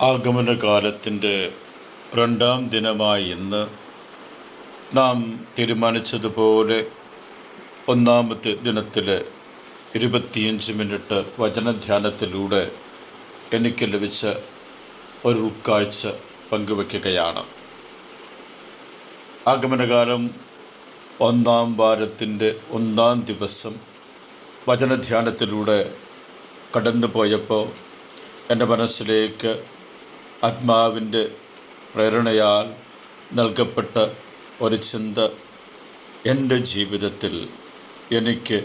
ആഗമനകാലത്തിൻ്റെ രണ്ടാം ദിനമായി ഇന്ന് നാം തീരുമാനിച്ചതുപോലെ ഒന്നാമത്തെ ദിനത്തിലെ 25 മിനിറ്റ് വചനധ്യാനത്തിലൂടെ എനിക്ക് ലഭിച്ച ഒരു ഉൾക്കാഴ്ച പങ്കുവയ്ക്കുകയാണ്. ആഗമനകാലം ഒന്നാം വാരത്തിൻ്റെ ഒന്നാം ദിവസം വചനധ്യാനത്തിലൂടെ കടന്നുപോയപ്പോൾ എൻ്റെ മനസ്സിലേക്ക് ആത്മാവിൻ്റെ പ്രേരണയാൽ നൽകപ്പെട്ട ഒരു ചിന്ത, എൻ്റെ ജീവിതത്തിൽ എനിക്ക്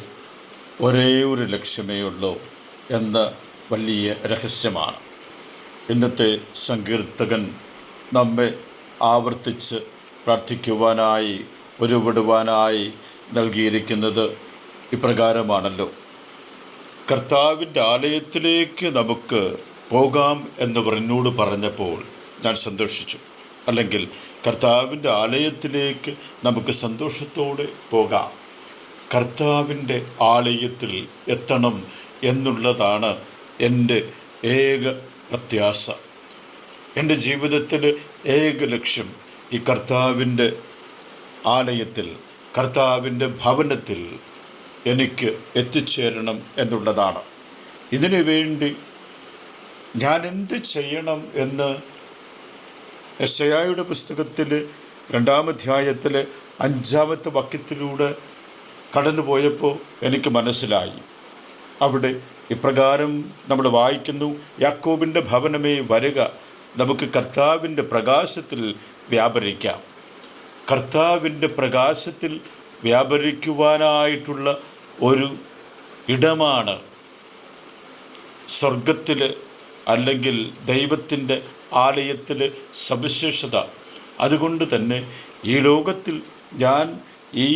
ഒരേ ഒരു ലക്ഷ്യമേ ഉള്ളൂ എന്ന വലിയ രഹസ്യമാണ്. ഇന്നത്തെ സങ്കീർത്തകൻ നമ്മെ ആവർത്തിച്ച് പ്രാർത്ഥിക്കുവാനായി ഉരുവിടുവാനായി നൽകിയിരിക്കുന്നത് ഇപ്രകാരമാണല്ലോ: കർത്താവിൻ്റെ ആലയത്തിലേക്ക് നമുക്ക് പോകാം എന്നവർ എന്നോട് പറഞ്ഞപ്പോൾ ഞാൻ സന്തോഷിച്ചു. അല്ലെങ്കിൽ കർത്താവിൻ്റെ ആലയത്തിലേക്ക് നമുക്ക് സന്തോഷത്തോടെ പോകാം. കർത്താവിൻ്റെ ആലയത്തിൽ എത്തണം എന്നുള്ളതാണ് എൻ്റെ ഏക പ്രത്യാശ. എൻ്റെ ജീവിതത്തിലെ ഏക ലക്ഷ്യം ഈ കർത്താവിൻ്റെ ആലയത്തിൽ, കർത്താവിൻ്റെ ഭവനത്തിൽ എനിക്ക് എത്തിച്ചേരണം എന്നുള്ളതാണ്. ഇതിനു വേണ്ടി ഞാൻ എന്ത് ചെയ്യണം എന്ന് യെശയ്യായുടെ പുസ്തകത്തിൽ 2-ാം അധ്യായത്തിലെ 5-ാമത്തെ വാക്യത്തിലൂടെ കടന്നുപോയപ്പോൾ എനിക്ക് മനസ്സിലായി. അവിടെ ഇപ്രകാരം നമ്മൾ വായിക്കുന്നു: യാക്കോബിൻ്റെ ഭവനമേ വരുക, നമുക്ക് കർത്താവിൻ്റെ പ്രകാശത്തിൽ വ്യാപരിക്കാം. കർത്താവിൻ്റെ പ്രകാശത്തിൽ വ്യാപരിക്കുവാനായിട്ടുള്ള ഒരു ഇടമാണ് സ്വർഗത്തിൽ, അല്ലെങ്കിൽ ദൈവത്തിൻ്റെ ആലയത്തിലെ സവിശേഷത. അതുകൊണ്ട് തന്നെ ഈ ലോകത്തിൽ ഞാൻ ഈ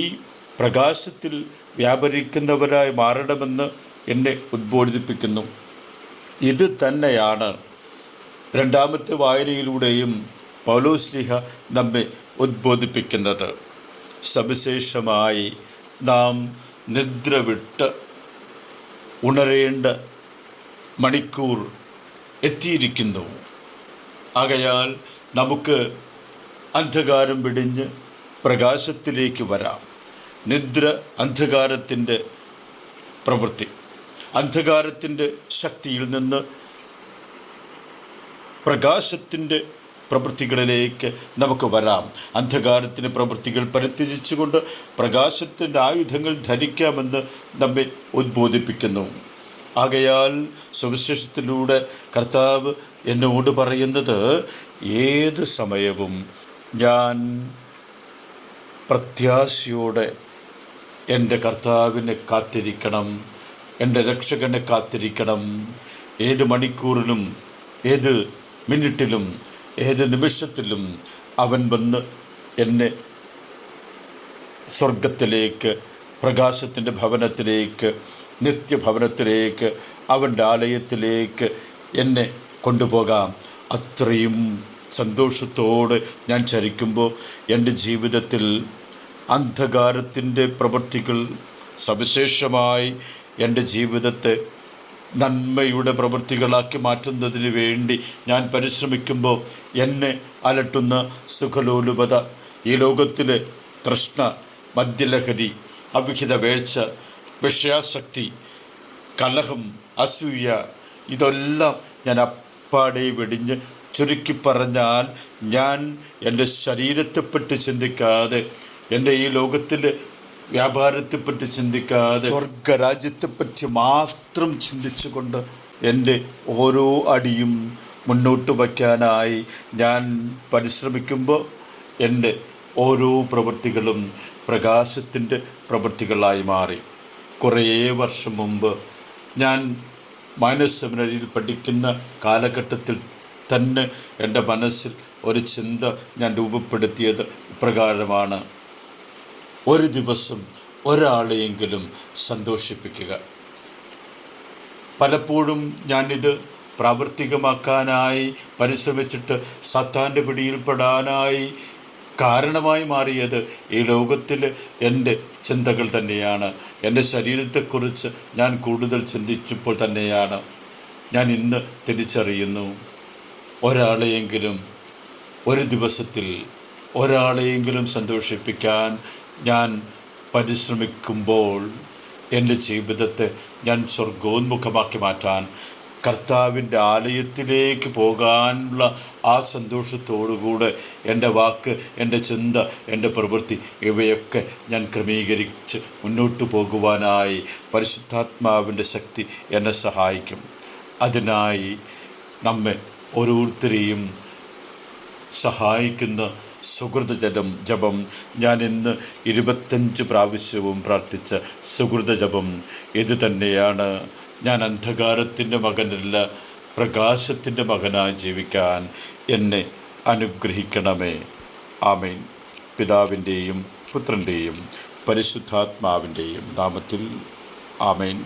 പ്രകാശത്തിൽ വ്യാപരിക്കുന്നവരായി മാറണമെന്ന് എന്നെ ഉദ്ബോധിപ്പിക്കുന്നു. ഇത് തന്നെയാണ് 2-ാമത്തെ വായനയിലൂടെയും പൗലോസ്ലീഹ നമ്മെ ഉദ്ബോധിപ്പിക്കുന്നത്. സവിശേഷമായി നാം നിദ്ര വിട്ട് ഉണരേണ്ട മണിക്കൂർ എത്തിയിരിക്കുന്നു. ആകയാൽ നമുക്ക് അന്ധകാരം വെടിഞ്ഞ് പ്രകാശത്തിലേക്ക് വരാം. നിദ്ര അന്ധകാരത്തിൻ്റെ പ്രവൃത്തി. അന്ധകാരത്തിൻ്റെ ശക്തിയിൽ നിന്ന് പ്രകാശത്തിൻ്റെ പ്രവൃത്തികളിലേക്ക് നമുക്ക് വരാം. അന്ധകാരത്തിൻ്റെ പ്രവൃത്തികൾ പരിത്യജിച്ചുകൊണ്ട് പ്രകാശത്തിൻ്റെ ആയുധങ്ങൾ ധരിക്കാമെന്ന് നമ്മെ ഉദ്ബോധിപ്പിക്കുന്നു. ആകയാൽ സുവിശേഷത്തിലൂടെ കർത്താവ് എന്നോട് പറയുന്നത്, ഏത് സമയവും ഞാൻ പ്രത്യാശയോടെ എൻ്റെ കർത്താവിനെ കാത്തിരിക്കണം, എൻ്റെ രക്ഷകനെ കാത്തിരിക്കണം. ഏത് മണിക്കൂറിലും, ഏത് മിനിറ്റിലും, ഏത് നിമിഷത്തിലും അവൻ വന്ന് എന്നെ സ്വർഗത്തിലേക്ക്, പ്രകാശത്തിൻ്റെ ഭവനത്തിലേക്ക്, നിത്യഭവനത്തിലേക്ക്, അവൻ്റെ ആലയത്തിലേക്ക് എന്നെ കൊണ്ടുപോകാം. അത്രയും സന്തോഷത്തോടെ ഞാൻ ചരിക്കുമ്പോൾ എൻ്റെ ജീവിതത്തിൽ അന്ധകാരത്തിൻ്റെ പ്രവൃത്തികൾ സവിശേഷമായി എൻ്റെ ജീവിതത്തെ നന്മയുടെ പ്രവൃത്തികളാക്കി മാറ്റുന്നതിന് വേണ്ടി ഞാൻ പരിശ്രമിക്കുമ്പോൾ എന്നെ അലട്ടുന്ന സുഖലോലുപത, ഈ ലോകത്തിലെ തൃഷ്ണ, മദ്യലഹരി, അവിഹിത വേഴ്ച, വിഷയാസക്തി, കലഹം, അസൂയ, ഇതെല്ലാം ഞാൻ അപ്പാടെ വെടിഞ്ഞ്, ചുരുക്കി പറഞ്ഞാൽ ഞാൻ എൻ്റെ ശരീരത്തെപ്പറ്റി ചിന്തിക്കാതെ, എൻ്റെ ഈ ലോകത്തിലെ വ്യാപാരത്തെപ്പറ്റി ചിന്തിക്കാതെ, സ്വർഗരാജ്യത്തെപ്പറ്റി മാത്രം ചിന്തിച്ചുകൊണ്ട് എൻ്റെ ഓരോ അടിയും മുന്നോട്ട് വയ്ക്കാനായി ഞാൻ പരിശ്രമിക്കുമ്പോൾ എൻ്റെ ഓരോ പ്രവൃത്തികളും പ്രകാശത്തിൻ്റെ പ്രവൃത്തികളായി മാറി. കുറേ വർഷം മുമ്പ് ഞാൻ മൈനസ് സെമിനറിയിൽ പഠിക്കുന്ന കാലഘട്ടത്തിൽ തന്നെ എൻ്റെ മനസ്സിൽ ഒരു ചിന്ത ഞാൻ രൂപപ്പെടുത്തിയത് ഇപ്രകാരമാണ്: ഒരു ദിവസം ഒരാളെയെങ്കിലും സന്തോഷിപ്പിക്കുക. പലപ്പോഴും ഞാനിത് പ്രാവർത്തികമാക്കാനായി പരിശ്രമിച്ചിട്ട് സാത്താൻ്റെ പിടിയിൽപ്പെടാനായി കാരണമായി മാറിയത് ഈ ലോകത്തിൽ എൻ്റെ ചിന്തകൾ തന്നെയാണ്. എൻ്റെ ശരീരത്തെക്കുറിച്ച് ഞാൻ കൂടുതൽ ചിന്തിച്ചപ്പോൾ തന്നെയാണ് ഞാൻ ഇന്ന് തിരിച്ചറിയുന്നു, ഒരാളെയെങ്കിലും ഒരു ദിവസത്തിൽ ഒരാളെയെങ്കിലും സന്തോഷിപ്പിക്കാൻ ഞാൻ പരിശ്രമിക്കുമ്പോൾ എൻ്റെ ജീവിതത്തെ ഞാൻ സ്വർഗോന്മുഖമാക്കി മാറ്റാൻ, കർത്താവിൻ്റെ ആലയത്തിലേക്ക് പോകാനുള്ള ആ സന്തോഷത്തോടുകൂടെ എൻ്റെ വാക്ക്, എൻ്റെ ചിന്ത, എൻ്റെ പ്രവൃത്തി ഇവയൊക്കെ ഞാൻ ക്രമീകരിച്ച് മുന്നോട്ട് പോകുവാനായി പരിശുദ്ധാത്മാവിൻ്റെ ശക്തി എന്നെ സഹായിക്കും. അതിനായി നമ്മെ ഓരോരുത്തരെയും സഹായിക്കുന്ന സുഹൃത ജപം ഞാൻ ഇന്ന് 25 പ്രാവശ്യവും പ്രാർത്ഥിച്ച സുഹൃത ജപം ഇത് തന്നെയാണ്. ഞാൻ അന്ധകാരത്തിൻ്റെ മകനല്ല, പ്രകാശത്തിൻ്റെ മകനായി ജീവിക്കാൻ എന്നെ അനുഗ്രഹിക്കണമേ. ആമേൻ. പിതാവിൻ്റെയും പുത്രൻ്റെയും പരിശുദ്ധാത്മാവിൻ്റെയും നാമത്തിൽ ആമേൻ.